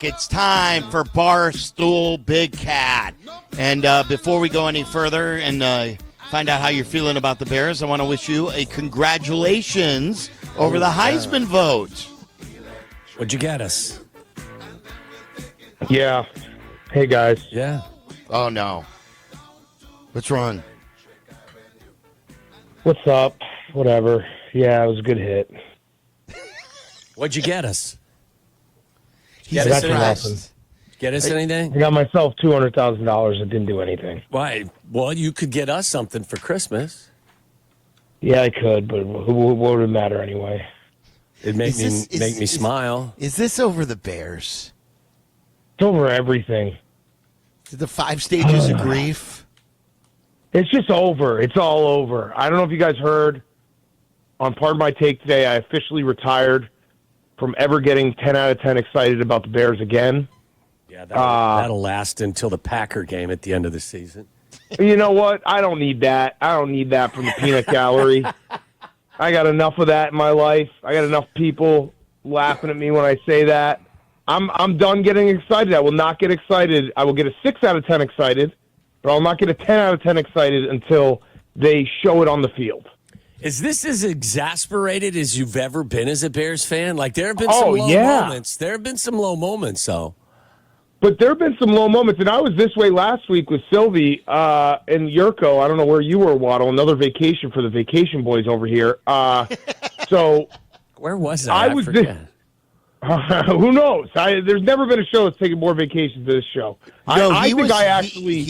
It's time for Barstool Big Cat. And before we go any further and find out how you're feeling about the Bears, I want to wish you a congratulations over the Heisman vote. What'd you get us? Yeah. Hey, guys. Yeah. Oh, no. What's wrong? What's up? Whatever. Yeah, it was a good hit. What'd you get us? He's That's impressed. Get us anything? I got myself $200,000 and didn't do anything. Why? Well, you could get us something for Christmas. Yeah, I could, but what would it matter anyway? It'd make me smile. Is this over the Bears? It's over everything. The 5 stages of grief? It's just over. It's all over. I don't know if you guys heard on Part of My Take today, I officially retired from ever getting 10 out of 10 excited about the Bears again. Yeah, that'll last until the Packer game at the end of the season. You know what? I don't need that. I don't need that from the peanut gallery. I got enough of that in my life. I got enough people laughing at me when I say that. I'm done getting excited. I will not get excited. I will get a 6 out of 10 excited, but I'll not get a 10 out of 10 excited until they show it on the field. Is this as exasperated as you've ever been as a Bears fan? Like, there have been some low moments. There have been some low moments, though. But there have been some low moments, and I was this way last week with Silvy and Yurko. I don't know where you were, Waddle. Another vacation for the vacation boys over here. So where was I? I forget. Who knows? There's never been a show that's taken more vacations than this show. No, he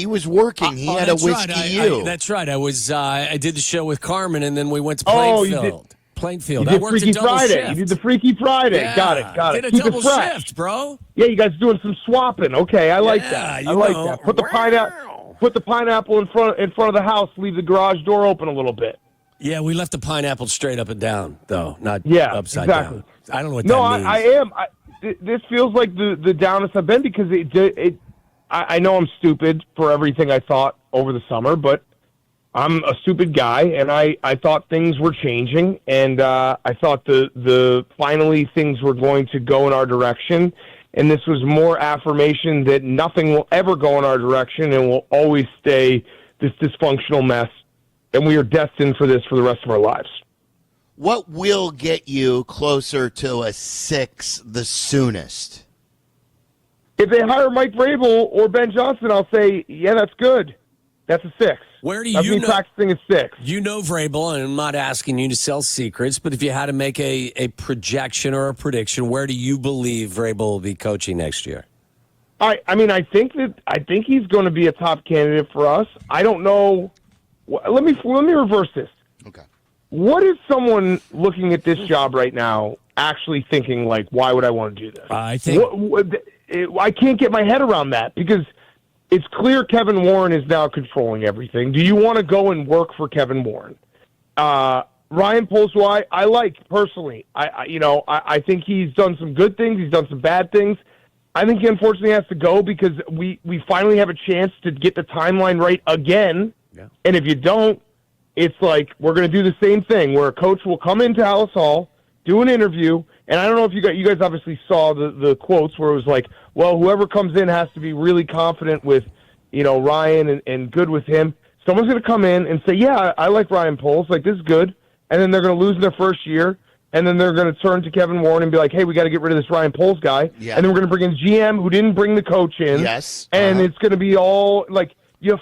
was working. He had a whiskey. That's right. I did the show with Carmen, and then we went to Plainfield. Plainfield. You did Freaky Friday. You did the Freaky Friday. Yeah. Got it. Did a Keep double it fresh. shift, bro. Yeah, you guys doing some swapping. Okay, I like that. I like that. Put the pineapple in front of the house. Leave the garage door open a little bit. Yeah, we left the pineapple straight up and down, though, not upside down. I don't know what that means. No, I am. This feels like the downest I've been because I know I'm stupid for everything I thought over the summer, but I'm a stupid guy, and I thought things were changing, and I thought the finally things were going to go in our direction, and this was more affirmation that nothing will ever go in our direction and will always stay this dysfunctional mess, and we are destined for this for the rest of our lives. What will get you closer to a 6 the soonest? If they hire Mike Vrabel or Ben Johnson, I'll say, yeah, that's good. That's a 6. Where do you know? Practicing a 6. You know Vrabel, and I'm not asking you to sell secrets, but if you had to make a projection or a prediction, where do you believe Vrabel will be coaching next year? I think he's going to be a top candidate for us. I don't know. Let me reverse this. Okay. What is someone looking at this job right now actually thinking, like, why would I want to do this? I think I can't get my head around that because it's clear Kevin Warren is now controlling everything. Do you want to go and work for Kevin Warren? Ryan Poles, who I like personally. I think he's done some good things. He's done some bad things. I think he unfortunately has to go because we finally have a chance to get the timeline right again. Yeah. And if you don't, it's like we're going to do the same thing where a coach will come into Hallis Hall, do an interview, and I don't know if you guys obviously saw the quotes where it was like, well, whoever comes in has to be really confident with, Ryan and good with him. Someone's going to come in and say, yeah, I like Ryan Poles, like this is good, and then they're going to lose in their first year, and then they're going to turn to Kevin Warren and be like, hey, we got to get rid of this Ryan Poles guy, and then we're going to bring in GM who didn't bring the coach in, and it's going to be all like you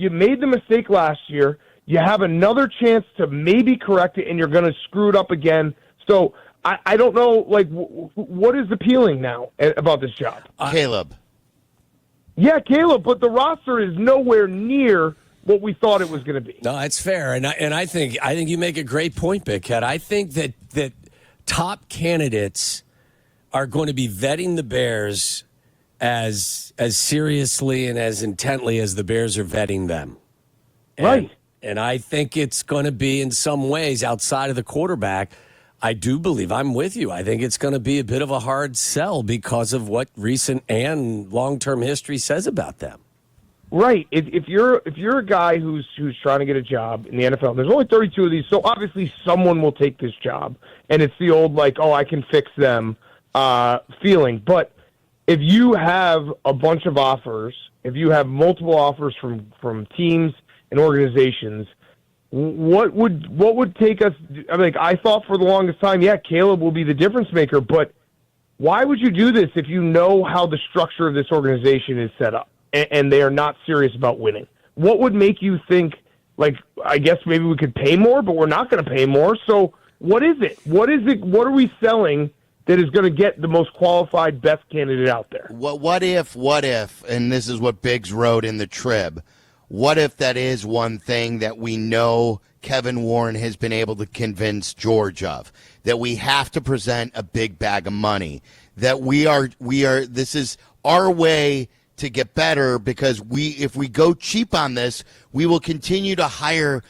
made the mistake last year. You have another chance to maybe correct it, and you're going to screw it up again. So I don't know, like, what is appealing now about this job? Caleb. Yeah, Caleb, but the roster is nowhere near what we thought it was going to be. No, it's fair, and I think you make a great point, Big Cat. I think that top candidates are going to be vetting the Bears as seriously and as intently as the Bears are vetting them. Right. And I think it's going to be, in some ways, outside of the quarterback, I do believe, I'm with you, I think it's going to be a bit of a hard sell because of what recent and long-term history says about them. Right. If you're a guy who's trying to get a job in the NFL, there's only 32 of these, so obviously someone will take this job. And it's the old, like, oh, I can fix them feeling. But if you have a bunch of offers, if you have multiple offers from teams and organizations, what would take us? I mean, like, I thought for the longest time, yeah, Caleb will be the difference maker, but why would you do this if you know how the structure of this organization is set up and they are not serious about winning? What would make you think, like, I guess maybe we could pay more, but we're not going to pay more? So what is it? What are we selling that is going to get the most qualified, best candidate out there? What if, and this is what Biggs wrote in the Trib, what if that is one thing that we know Kevin Warren has been able to convince George of, that we have to present a big bag of money, that we are this is our way to get better, because if we go cheap on this, we will continue to hire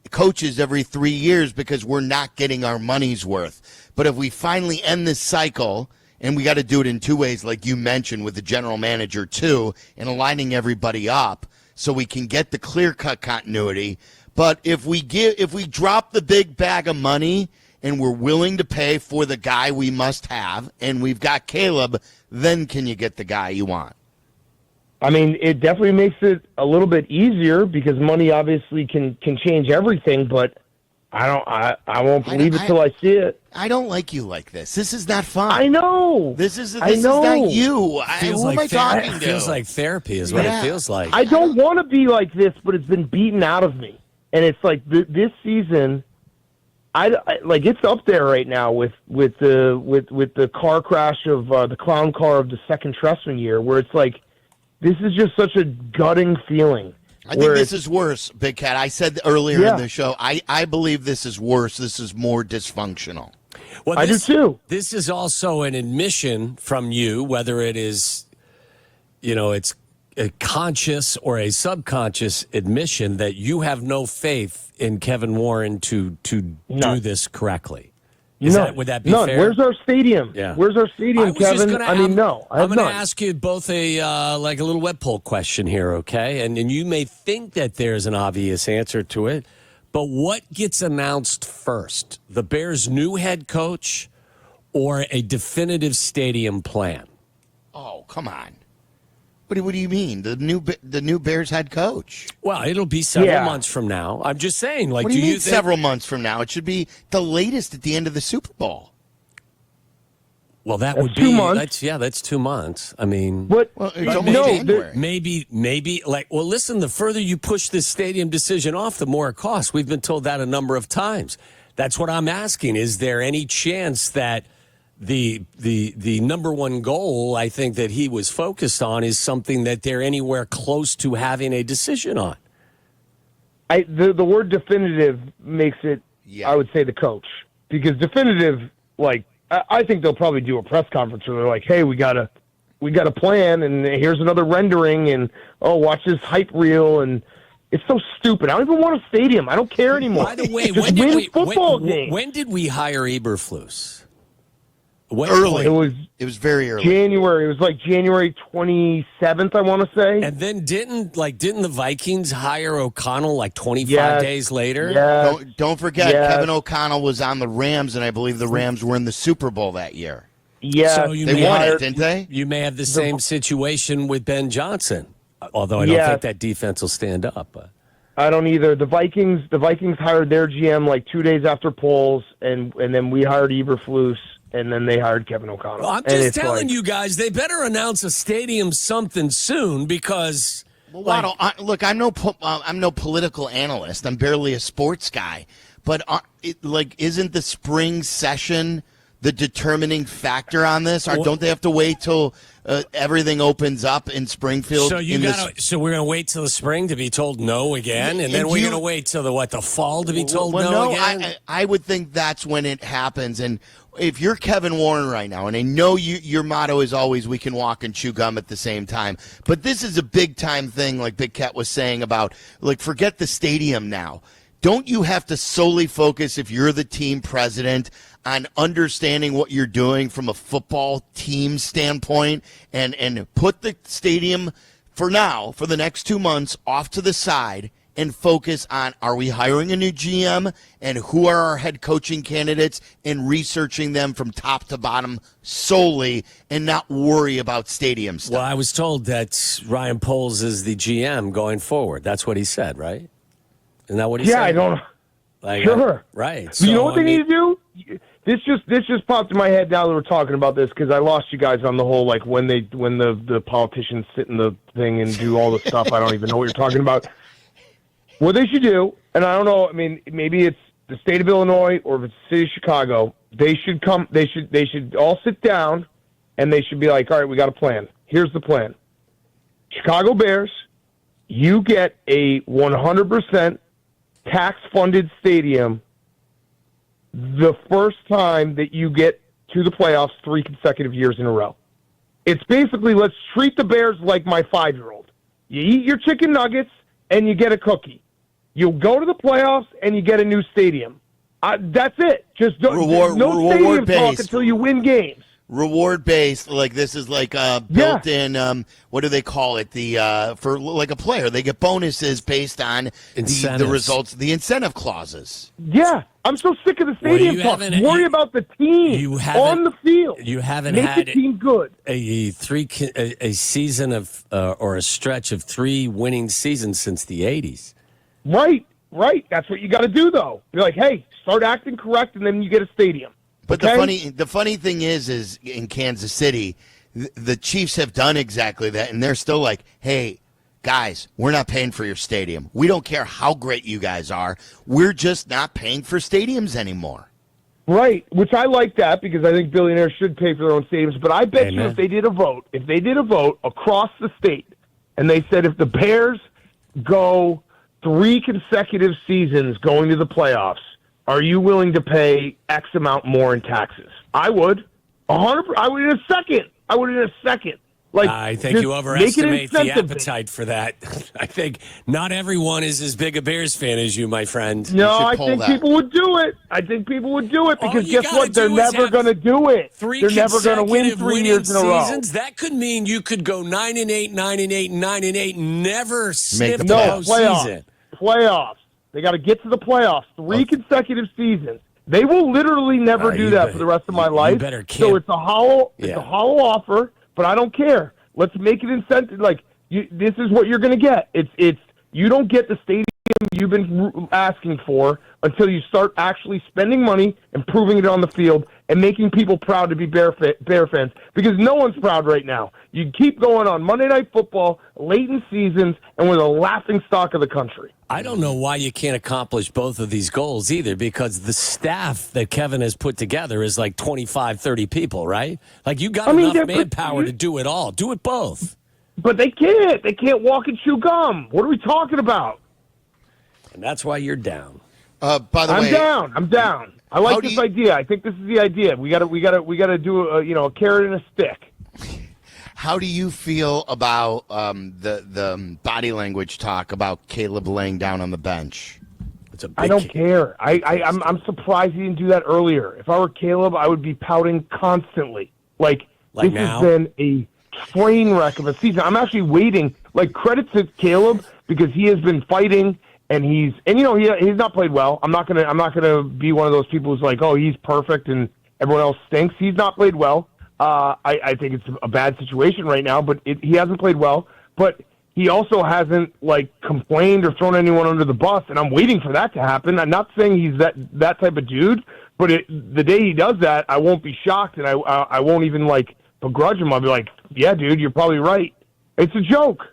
coaches every 3 years because we're not getting our money's worth. But if we finally end this cycle, and we got to do it in two ways, like you mentioned, with the general manager too, and aligning everybody up so we can get the clear-cut continuity. But if we drop the big bag of money and we're willing to pay for the guy we must have, and we've got Caleb, then can you get the guy you want? I mean, it definitely makes it a little bit easier because money obviously can change everything, but I won't believe it till I see it. I don't like you like this. This is not fun. I know. This is not you. Who am I talking to? It feels like therapy is what it feels like. I don't want to be like this, but it's been beaten out of me. And it's like this season, I like, it's up there right now with the car crash of the clown car of the second Trestman year, where it's like, this is just such a gutting feeling. I think this is worse, Big Cat. I said earlier in the show, I believe this is worse. This is more dysfunctional. Well, I do too. This is also an admission from you, whether it is, it's a conscious or a subconscious admission that you have no faith in Kevin Warren to do this correctly. Would that be fair? Where's our stadium? Yeah. Where's our stadium, Kevin? No. I'm going to ask you both a little web poll question here, okay? And you may think that there's an obvious answer to it, but what gets announced first? The Bears' new head coach or a definitive stadium plan? Oh, come on. What do you mean? The new Bears head coach? Well, it'll be several months from now. I'm just saying, like, what do you mean several months from now? It should be the latest at the end of the Super Bowl. Well, that's 2 months. That's 2 months. I mean, but it's almost January. Maybe like, well, listen, the further you push this stadium decision off, the more it costs. We've been told that a number of times. That's what I'm asking. Is there any chance that the number one goal, I think, that he was focused on is something that they're anywhere close to having a decision on? The word definitive makes it, I would say, the coach. Because definitive, like, I think they'll probably do a press conference where they're like, hey, we got a plan, and here's another rendering, and, watch this hype reel, and it's so stupid. I don't even want a stadium. I don't care anymore. By the way, when did we hire Eberflus? Early. It was very early. January. It was like January 27th, I want to say. And then didn't the Vikings hire O'Connell like 25 days later? Yes. Don't forget, Kevin O'Connell was on the Rams, and I believe the Rams were in the Super Bowl that year. Yeah, so they won it, didn't they? You may have the same situation with Ben Johnson, although I don't think that defense will stand up. But I don't either. The Vikings hired their GM like 2 days after polls, and then we hired Eberflus. And then they hired Kevin O'Connell. Well, I'm just telling you guys, they better announce a stadium something soon because. Well, Waddle, look, I'm no political analyst. I'm barely a sports guy. But isn't the spring session the determining factor on this? Or don't they have to wait till everything opens up in Springfield? So we're going to wait till the spring to be told no again, and then we're going to wait till the fall to be told no again. I would think that's when it happens. And if you're Kevin Warren right now, and I know your motto is always we can walk and chew gum at the same time, but this is a big time thing, like Big Cat was saying about, like, forget the stadium now. Don't you have to solely focus, if you're the team president, on understanding what you're doing from a football team standpoint and put the stadium for now, for the next 2 months, off to the side and focus on, are we hiring a new GM and who are our head coaching candidates, and researching them from top to bottom solely, and not worry about stadium stuff. Well, I was told that Ryan Poles is the GM going forward. That's what he said, right? Isn't that what he said? Yeah, I don't know. Like, sure. Right. So, you know what they need to do? This just popped in my head now that we're talking about this, because I lost you guys on the whole, like, when the politicians sit in the thing and do all the stuff. I don't even know what you're talking about. What they should do, and I don't know, I mean, maybe it's the state of Illinois or if it's the city of Chicago, they should all sit down and they should be like, all right, we got a plan. Here's the plan. Chicago Bears, you get a 100% tax-funded stadium the first time that you get to the playoffs 3 consecutive years in a row. It's basically, let's treat the Bears like my 5-year-old. You eat your chicken nuggets and you get a cookie. You go to the playoffs and you get a new stadium. That's it. Just no stadium talk until you win games. Reward based, like this is like built in. What do they call it? For like a player, they get bonuses based on the results, the incentive clauses. Yeah, I'm so sick of the stadium talk. Worry about the team on the field. You haven't Make had the team good. a season of or a stretch of 3 winning seasons since the '80s. Right. That's what you got to do, though. You're like, hey, start acting correct, and then you get a stadium. But okay? the funny thing is in Kansas City, the Chiefs have done exactly that, and they're still like, hey, guys, we're not paying for your stadium. We don't care how great you guys are. We're just not paying for stadiums anymore. Right, which I like that, because I think billionaires should pay for their own stadiums. But I bet you if they did a vote across the state, and they said if the Bears go 3 consecutive seasons going to the playoffs, are you willing to pay X amount more in taxes? I would. 100%. I would in a second. Like, I think you overestimate the appetite for that. I think not everyone is as big a Bears fan as you, my friend. No, I think people would do it. Because guess what? They're never going to do it. They're never going to win 3 years in a row. That could mean you could go 9-8, 9-8, 9-8, never sniff the postseason. Playoffs. They got to get to the playoffs 3 consecutive seasons. They will literally never do that for the rest of my life. So it's a hollow offer, but I don't care. Let's make it incentive. Like, this is what you're going to get. It's you don't get the stadium you've been asking for until you start actually spending money and proving it on the field and making people proud to be Bear fans, because no one's proud right now. You keep going on Monday Night Football, late in seasons, and we're the laughing stock of the country. I don't know why you can't accomplish both of these goals either, because the staff that Kevin has put together is like 25, 30 people, right? Like, you got enough manpower to do it all. Do it both. But they can't. They can't walk and chew gum. What are we talking about? And that's why you're down. By the way, I'm down. I like this idea. I think this is the idea. We got to do a carrot and a stick. How do you feel about the body language talk about Caleb laying down on the bench? I don't care. I'm surprised he didn't do that earlier. If I were Caleb, I would be pouting constantly. Like this now? has been a train wreck of a season. I'm actually waiting. Like, credit to Caleb, because he has been fighting. And he's not played well. I'm not gonna be one of those people who's like, oh, he's perfect and everyone else stinks. He's not played well. I think it's a bad situation right now, but he hasn't played well. But he also hasn't complained or thrown anyone under the bus, and I'm waiting for that to happen. I'm not saying he's that type of dude, but the day he does that, I won't be shocked, and I won't even begrudge him. I'll be like, yeah, dude, you're probably right. It's a joke.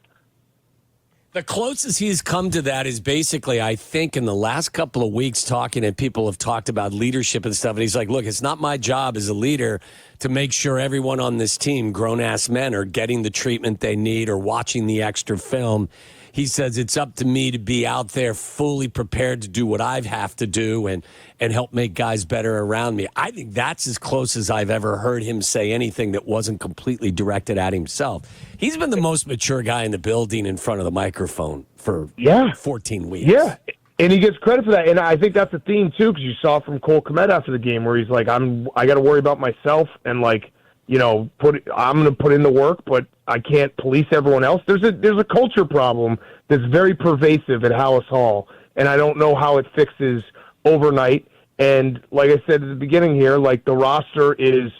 The closest he's come to that is basically, I think, in the last couple of weeks talking, and people have talked about leadership and stuff. And he's like, look, it's not my job as a leader to make sure everyone on this team, grown-ass men, are getting the treatment they need or watching the extra film. He says it's up to me to be out there fully prepared to do what I have to do and help make guys better around me. I think that's as close as I've ever heard him say anything that wasn't completely directed at himself. He's been the most mature guy in the building in front of the microphone for 14 weeks. Yeah, and he gets credit for that. And I think that's a theme, too, because you saw from Cole Kmet after the game where he's like, I got to worry about myself. And, I'm going to put in the work, but I can't police everyone else. There's a culture problem that's very pervasive at Hallis Hall, and I don't know how it fixes overnight. And like I said at the beginning here, like the roster is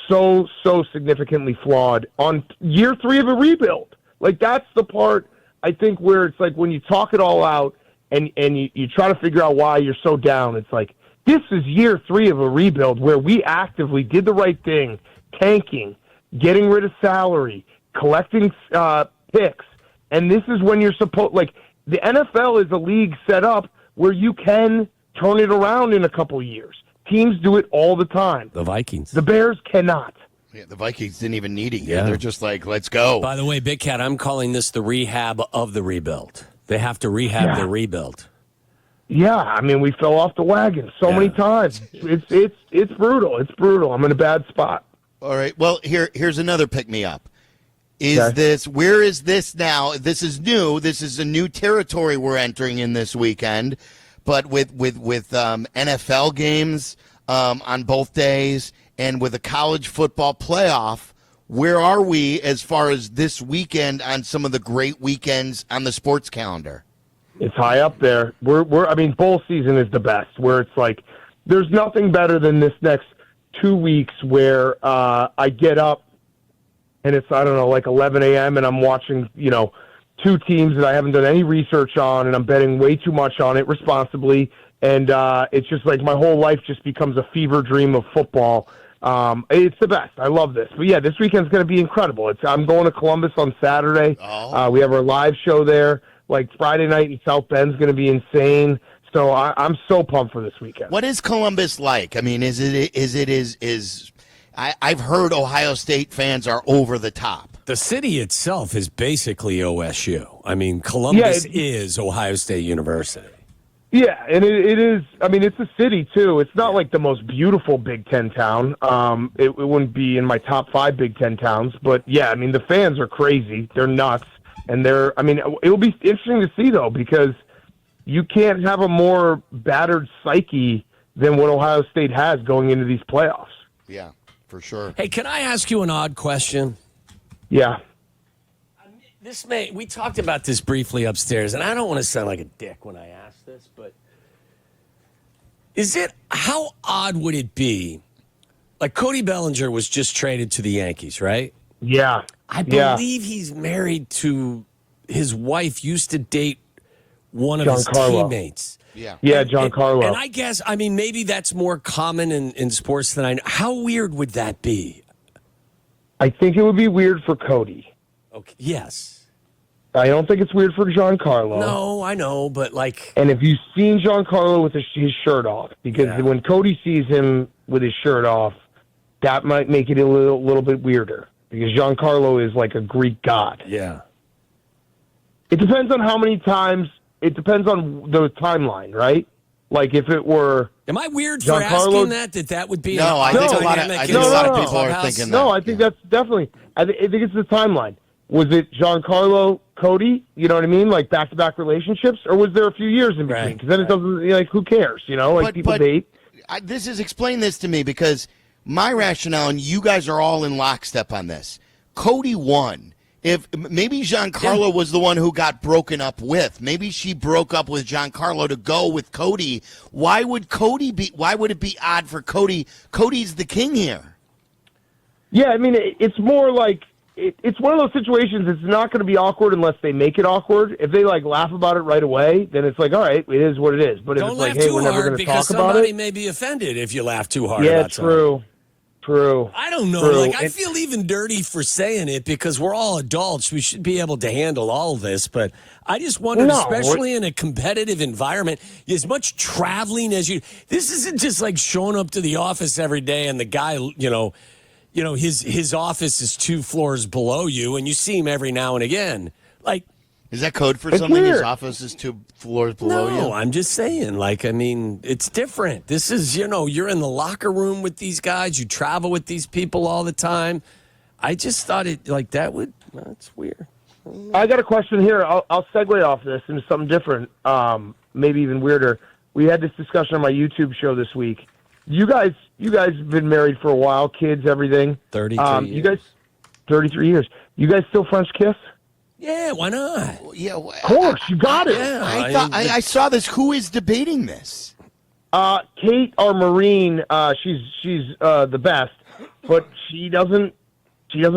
so significantly flawed on year 3 of a rebuild. Like that's the part I think where it's like when you talk it all out and you try to figure out why you're so down, it's like this is year 3 of a rebuild where we actively did the right thing, tanking, getting rid of salary, collecting picks, and this is when you're supposed like the NFL is a league set up where you can turn it around in a couple of years. Teams do it all the time. The Vikings. The Bears cannot. Yeah, the Vikings didn't even need it yet. They're just like, let's go. By the way, Big Cat, I'm calling this the rehab of the rebuild. They have to rehab their rebuild. Yeah, I mean, we fell off the wagon so many times. It's brutal. It's brutal. I'm in a bad spot. All right. Well, here's another pick-me-up. Where is this now? This is new. This is a new territory we're entering in this weekend. But with NFL games on both days and with a college football playoff, where are we as far as this weekend on some of the great weekends on the sports calendar? It's high up there. I mean, bowl season is the best, where it's like there's nothing better than this next 2 weeks where I get up and it's, I don't know, like 11 a.m. and I'm watching, two teams that I haven't done any research on, and I'm betting way too much on it responsibly. And it's just like my whole life just becomes a fever dream of football. It's the best. I love this. But, yeah, this weekend's going to be incredible. I'm going to Columbus on Saturday. We have our live show there. Like Friday night in South Bend's going to be insane. So I'm so pumped for this weekend. What is Columbus like? I mean, I've heard Ohio State fans are over the top. The city itself is basically OSU. I mean, Columbus is Ohio State University. Yeah, and it is. I mean, it's a city, too. It's not like the most beautiful Big Ten town. It wouldn't be in my top 5 Big Ten towns. But, yeah, I mean, the fans are crazy. They're nuts. And it will be interesting to see, though, because you can't have a more battered psyche than what Ohio State has going into these playoffs. Yeah, for sure. Hey, can I ask you an odd question? Yeah. We talked about this briefly upstairs, and I don't want to sound like a dick when I ask this, but how odd would it be? Like Cody Bellinger was just traded to the Yankees, right? Yeah. I believe he's married to his wife, used to date one of his teammates. Yeah, Giancarlo. And I guess, I mean, maybe that's more common in sports than I know. How weird would that be? I think it would be weird for Cody. Okay. Yes. I don't think it's weird for Giancarlo. No, I know, but like... And if you've seen Giancarlo with his shirt off, because when Cody sees him with his shirt off, that might make it a little bit weirder, because Giancarlo is like a Greek god. Yeah. It depends on how many times... It depends on the timeline, right? Like if it were... Am I weird for asking that would be... No, I think a lot of people are thinking that. No, I think that's definitely... I think it's the timeline. Was it Giancarlo, Cody? You know what I mean? Like back-to-back relationships? Or was there a few years in between? Because then it doesn't... Like, who cares? People date. Explain this to me, because my rationale, and you guys are all in lockstep on this. Cody won. If maybe Giancarlo was the one who got broken up with, maybe she broke up with Giancarlo to go with Cody. Why would it be odd for Cody? Cody's the king here. Yeah, I mean, it's more like it's one of those situations. It's not going to be awkward unless they make it awkward. If they laugh about it right away, then it's like, all right, it is what it is. But if it's like, hey, we're never going to talk about it, somebody may be offended if you laugh too hard. Yeah, true. I don't know. I feel even dirty for saying it, because we're all adults. We should be able to handle all this. But I just wondered, especially in a competitive environment, as much traveling as you. This isn't just like showing up to the office every day and the guy, his office is 2 floors below you, and you see him every now and again. Like, is that code for something? Weird. His office is 2 floors below you? No, I'm just saying. it's different. This is, you're in the locker room with these guys. You travel with these people all the time. I just thought that's weird. I got a question here. I'll segue off this into something different, maybe even weirder. We had this discussion on my YouTube show this week. You guys have been married for a while, kids, everything. 33 years. You guys, 33 years. You guys still French kiss? Yeah, why not? Yeah, Of course, you got it. Yeah, I saw this. Who is debating this? Kate, our Marine, she's the best, but she doesn't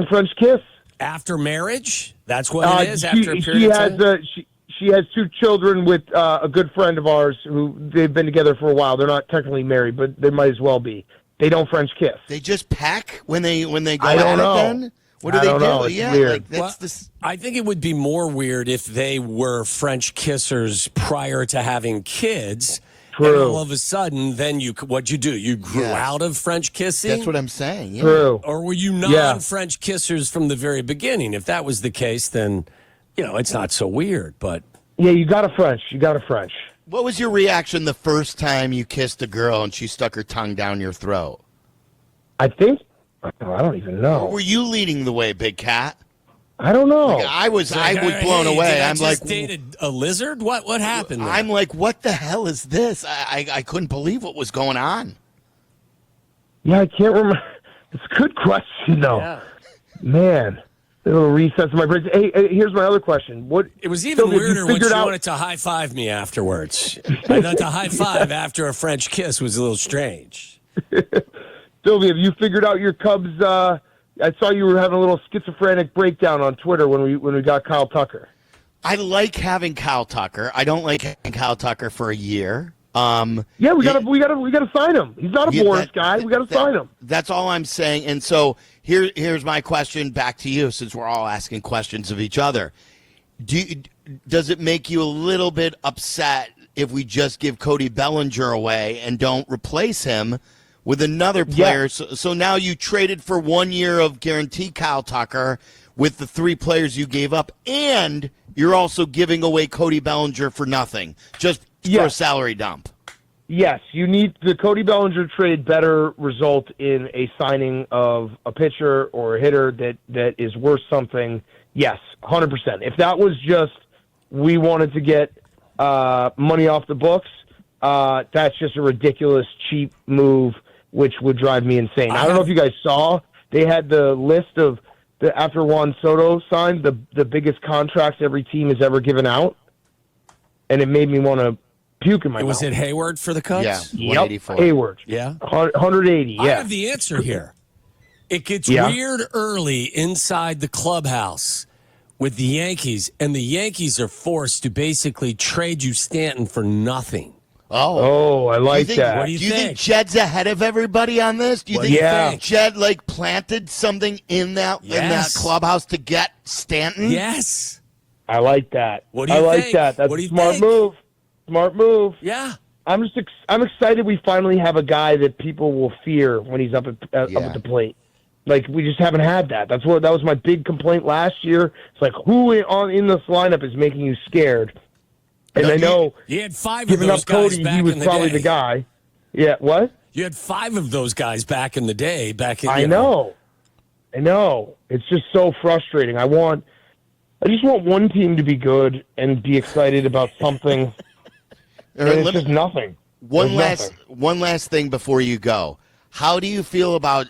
French kiss. After marriage? That's what it is? After a She period of time? she has 2 children with a good friend of ours who they've been together for a while. They're not technically married, but they might as well be. They don't French kiss. They just peck when they go I don't at know. it then? What do I they don't do? know. It's Yeah, weird. like that's Well, this. I think it would be more weird if they were French kissers prior to having kids. True. And all of a sudden, then what'd you do? You grew Yes. out of French kissing? That's what I'm saying. Yeah. True. Or were you non-French kissers from the very beginning? If that was the case, then, it's not so weird, but... Yeah, you got a French. What was your reaction the first time you kissed a girl and she stuck her tongue down your throat? I think I don't even know. Were you leading the way, Big Cat? I don't know. Like, I was blown away. Did I I'm just like, dated a lizard? What happened there? I'm like, what the hell is this? I couldn't believe what was going on. Yeah, I can't remember. It's a good question, though. Yeah. Man, a little recess in my brain. Hey, here's my other question. What? It was even Sylvia, weirder when she out? wanted to high-five me afterwards. I thought the high-five after a French kiss was a little strange. Sylvia, have you figured out your Cubs? I saw you were having a little schizophrenic breakdown on Twitter when we got Kyle Tucker. I like having Kyle Tucker. I don't like having Kyle Tucker for a year. Yeah, we gotta sign him. He's not a Boris guy. We gotta sign him. That's all I'm saying. And so here's my question back to you, since we're all asking questions of each other. Does it make you a little bit upset if we just give Cody Bellinger away and don't replace him with another player? Yeah. So now you traded for 1 year of guarantee Kyle Tucker with the 3 players you gave up, and you're also giving away Cody Bellinger for nothing, just for a salary dump. Yes, you need the Cody Bellinger trade better result in a signing of a pitcher or a hitter that is worth something. Yes, 100%. If that was just we wanted to get money off the books, that's just a ridiculous, cheap move, which would drive me insane. I don't know if you guys saw, they had the list of after Juan Soto signed, the biggest contracts every team has ever given out, and it made me want to puke in my mouth. Was it Hayward for the Cubs? Yeah, Yep, 184. Hayward. Yeah. 180, yeah. I have the answer here. It gets weird early inside the clubhouse with the Yankees, and the Yankees are forced to basically trade you Stanton for nothing. Oh, I like that. What do you think? Jed's ahead of everybody on this? Do you What think do you think? Jed planted something in that clubhouse to get Stanton? Yes. I like that. What do you I like think? that. That's What do a you smart think? move. Smart move. Yeah. I'm excited we finally have a guy that people will fear when he's up at the plate. Like, we just haven't had that. That was my big complaint last year. It's like, who in this lineup is making you scared? And I know You had 5 of giving those up guys Cody, back he was in the probably day. the guy. Yeah, what? You had 5 of those guys back in the day. I know. It's just so frustrating. I just want one team to be good and be excited about something. And it's just nothing. One last thing before you go. How do you feel about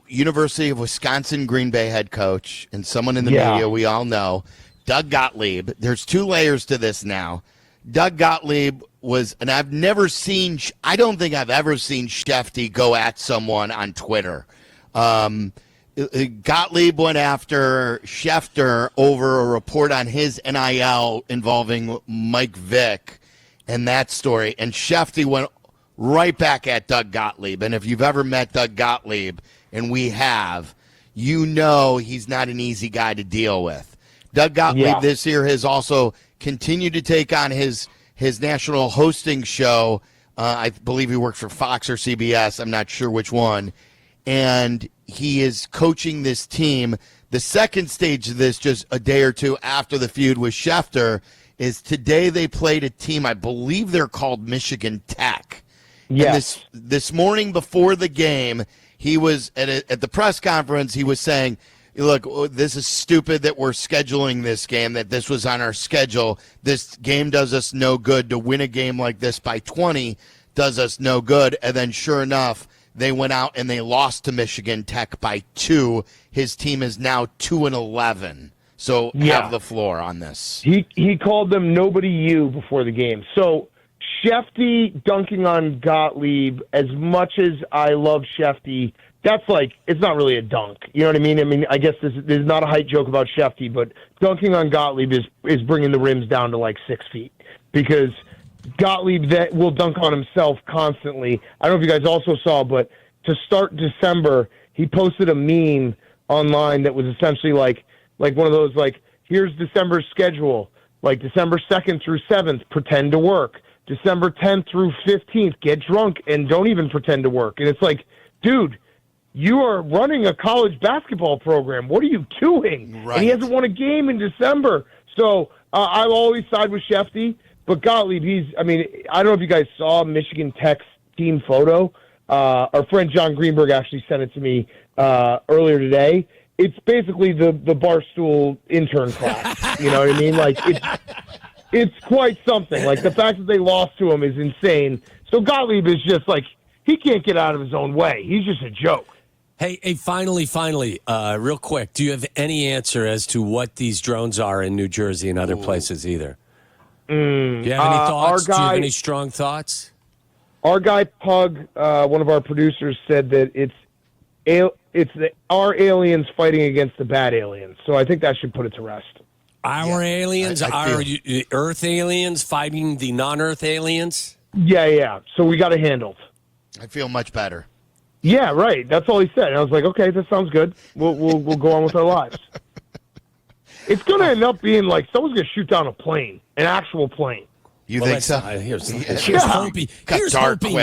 University of Wisconsin Green Bay head coach and someone in the media we all know, Doug Gottlieb? There's 2 layers to this now. Doug Gottlieb and I don't think I've ever seen Shefty go at someone on Twitter. Gottlieb went after Schefter over a report on his NIL involving Mike Vick and that story. And Shefty went right back at Doug Gottlieb. And if you've ever met Doug Gottlieb, and we have, you know he's not an easy guy to deal with. Doug Gottlieb this year has also continued to take on his national hosting show. I believe he works for Fox or CBS. I'm not sure which one. And he is coaching this team. The second stage of this, just a day or two after the feud with Schefter, is today they played a team, I believe they're called Michigan Tech. Yes. And this morning before the game, he was at the press conference, he was saying, look, this is stupid that we're scheduling this game, that this was on our schedule. This game does us no good to win a game like this by 20 does us no good. And then sure enough, they went out and they lost to Michigan Tech by 2. His team is now 2-11. So have the floor on this. He called them nobody you before the game. So Shefty dunking on Gottlieb, as much as I love Shefty, that's like, it's not really a dunk. You know what I mean? I mean, I guess this is not a height joke about Shefty, but dunking on Gottlieb is bringing the rims down to like 6 feet, because Gottlieb that will dunk on himself constantly. I don't know if you guys also saw, but to start December, he posted a meme online that was essentially like one of those, like, here's December's schedule, like December 2nd through 7th, pretend to work. December 10th through 15th, get drunk and don't even pretend to work. And it's like, dude, you are running a college basketball program. What are you doing? Right. And he hasn't won a game in December. So I'll always side with Shefty. But Gottlieb, I don't know if you guys saw Michigan Tech's team photo. Our friend John Greenberg actually sent it to me earlier today. It's basically the Barstool intern class. You know what I mean? Like, it's quite something. Like, the fact that they lost to him is insane. So Gottlieb is just like, he can't get out of his own way. He's just a joke. Hey, finally, real quick, do you have any answer as to what these drones are in New Jersey and other places either? Do you have any thoughts? Do you have any strong thoughts? Our guy Pug, one of our producers, said that our aliens fighting against the bad aliens. So I think that should put it to rest. Our aliens, our Earth aliens fighting the non-Earth aliens? Yeah. So we got it handled. I feel much better. Yeah, right. That's all he said. And I was like, okay, that sounds good. We'll go on with our lives. It's going to end up being like someone's going to shoot down a plane, an actual plane. You think so? Here's hoping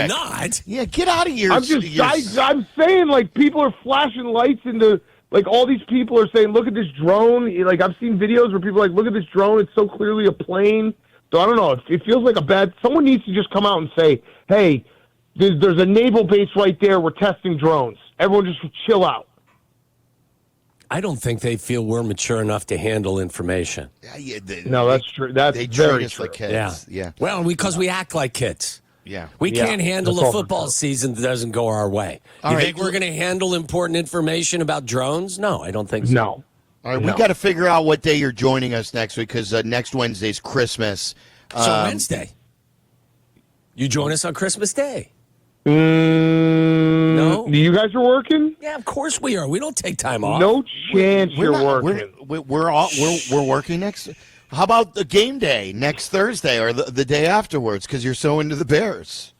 not. Yeah, get out of here. I'm saying, like, people are flashing lights into, like, all these people are saying, look at this drone. Like, I've seen videos where people are like, look at this drone. It's so clearly a plane. So I don't know. It feels like someone needs to just come out and say, hey, there's a naval base right there. We're testing drones. Everyone just chill out. I don't think they feel we're mature enough to handle information. No, that's true. That's very true. Like kids. Yeah. Well, because we act like kids. Yeah. We can't handle a football season that doesn't go our way. You think we're going to handle important information about drones? No, I don't think so. No. All right, we got to figure out what day you're joining us next week, because next Wednesday's Christmas. So Wednesday. You join us on Christmas Day. No? You guys are working? Yeah, of course we are. We don't take time off. No chance you're working. We're working next. How about the game day next Thursday or the day afterwards, because you're so into the Bears?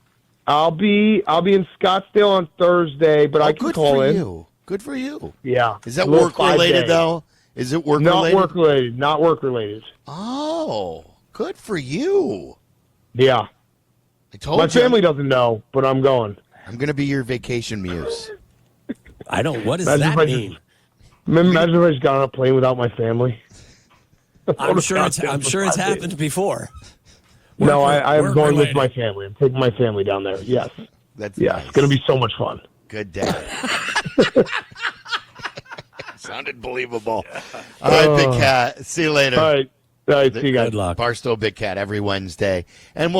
I'll be in Scottsdale on Thursday, but I can call in. Good for you. Yeah. Is that work related though? Is it work related? Not work related. Oh, good for you. Yeah. I told My family doesn't know, but I'm going. I'm going to be your vacation muse. What does that mean? Imagine if I just got on a plane without my family. I'm sure it's happened before. I'm going with my family. I'm taking my family down there. Yes. That's nice. It's going to be so much fun. Good dad. Sounded believable. All right, Big Cat. See you later. All right. See you guys. Good luck. Barstool Big Cat every Wednesday. And